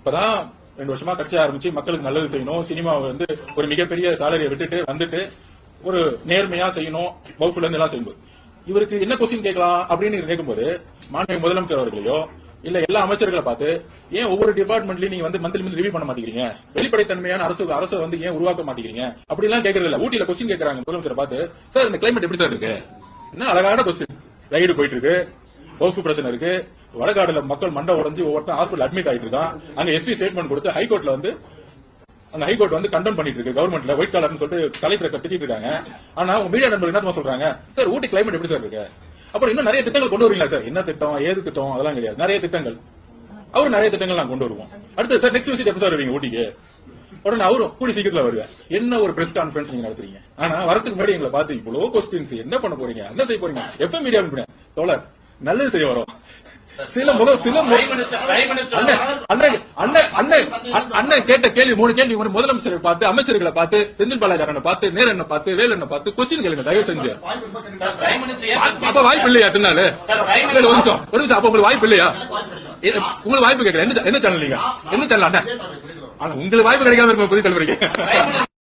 இப்பதான் 2 வருஷமா கட்சி ஆரம்பிச்சு மக்களுக்கு நல்லது செய்யணும், சினிமாவை வந்து ஒரு மிகப்பெரிய சாலரியை விட்டுட்டு வந்துட்டு ஒரு நேர்மையா செய்யணும், பவுஃபுல் எல்லாம் செய்யும்போது இவருக்கு என்ன கொஸ்டின் கேட்கலாம் அப்படின்னு கேட்கும்போது மாண்புமிகு முதலமைச்சர் அவர்களையோ இல்ல எல்லா அமைச்சர்களை பார்த்து ஏன் ஒவ்வொரு டிபார்ட்மெண்ட்லயும் நீங்க வந்து மந்த்லி ரிவ்யூ பண்ண மாட்டேங்கிறீங்க, வெளிப்படைத்தன்மையான அரசு வந்து ஏன் உருவாக்க மாட்டேங்கிறீங்க அப்படி எல்லாம் கேட்கறது இல்ல. ஊட்டியில கொஸ்டின் கேட்கறாங்க முதலமைச்சரை பார்த்து, சார் இந்த கிளைமேட் எப்படி சார் இருக்கு, என்ன அழகான கொஸ்டின், ரைடு போயிட்டு இருக்கு, பவுஃபு பிரச்சனை இருக்கு, வடகாடுல மக்கள் மண்டை உடஞ்சு ஒவ்வொருத்தர் ஹாஸ்பிட்டல் அட்மிட் ஆயிட்டு இருக்கான், அங்க எஸ்பி ஸ்டேட்மெண்ட் கொடுத்து ஹைகோர்ட்ல வந்து அந்த ஹைகோர்ட் வந்து கண்டம் பண்ணிட்டு இருக்கு கவர்மெண்ட்ல ஒயிட் காலர்னு சொல்லிட்டு கலெக்டர் திட்டிட்டு இருக்காங்க. ஆனா உங்க மீடியா நண்பர்கள் என்ன சொல்றாங்க, சார் ஊட்டி கிளைமேட் எப்படி சார் இருக்கு, அப்புறம் இன்னும் நிறைய திட்டங்கள் கொண்டு வருவீங்களா சார், என்ன திட்டம் ஏது திட்டம் அதெல்லாம் கிடையாது, நிறைய திட்டங்கள் அவரும் நிறைய திட்டங்கள் நான் கொண்டு வருவோம். அடுத்து சார் நெக்ஸ்ட் விசிட் எப்ப சார் வருவீங்க ஊட்டிக்கு, உடனே அவரும் கூடி சீக்கிரத்துல வருவேன், என்ன ஒரு பிரஸ் கான்பரன்ஸ் நீங்க நடத்துறீங்க, ஆனா வரதுக்கு முன்னாடி எங்களை பார்த்து இவ்வளவு கொஸ்டின்ஸ் என்ன பண்ண போறீங்க, என்ன செய்ய போறீங்க, எப்ப மீடியா அனுப்புறேன் தோழர் நல்லது செய்ய வரும். அண்ணன் கேட்ட கேள்வி 3 கேள்வி முதலமைச்சரை பார்த்து அமைச்சர்களை பார்த்து செந்தில் பாலாஜி பார்த்து நேரண்ண பார்த்து வேலண்ண பார்த்து கொஸ்டின் கேளுங்க தயவு செஞ்சு. அப்ப வாய்ப்பு இல்லையா திருநாள் ஒரு நிமிஷம் அப்ப உங்களுக்கு வாய்ப்பு இல்லையா, உங்களுக்கு வாய்ப்பு கேட்கல எந்த சேனல் நீங்க எந்த சேனல் அண்ணன் உங்களுக்கு வாய்ப்பு கிடைக்காம இருக்கும் புதிய தலைவருக்கு